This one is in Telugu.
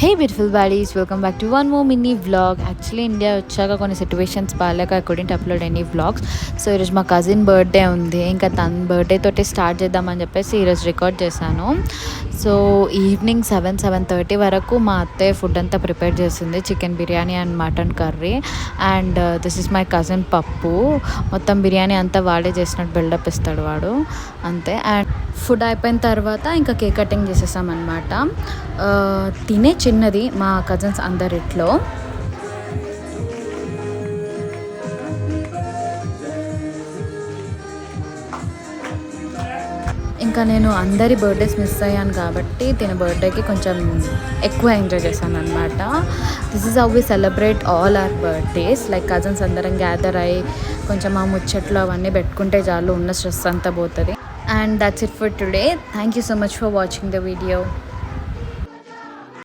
Hey beautiful bodies, welcome back to one more mini vlog. Actually India వచ్చాక కొన్ని సిచ్యువేషన్స్ బాగాలేక I couldn't upload any vlogs. So ఈరోజు మా కజిన్ బర్త్డే ఉంది. ఇంకా తన బర్త్డే తోటి స్టార్ట్ చేద్దామని చెప్పేసి ఈరోజు రికార్డ్ చేశాను. సో ఈవినింగ్ 7-7:30 వరకు మా అత్తయ్య ఫుడ్ అంతా ప్రిపేర్ చేసింది, chicken biryani and mutton curry. And this is my cousin పప్పు. మొత్తం బిర్యానీ అంతా వాడే చేసినట్టు బిల్డప్ ఇస్తాడు వాడు, అంతే. అండ్ ఫుడ్ అయిపోయిన తర్వాత ఇంకా కేక్ కటింగ్ చేసేసామన్నమాట. తినే చిన్నది మా కజిన్స్ అందరిట్లో. ఇంకా నేను అందరి బర్త్డేస్ మిస్ అయ్యాను కాబట్టి తిన బర్త్డేకి కొంచెం ఎక్కువ ఎంజాయ్ చేశాను అనమాట. This is how we celebrate all our birthdays. Like cousins అందరం గ్యాదర్ అయ్యి కొంచెం ఆ ముచ్చట్లు అవన్నీ పెట్టుకుంటే చాలు, ఉన్న స్ట్రెస్ అంతా పోతుంది. And that's it for today. Thank you so much for watching the video.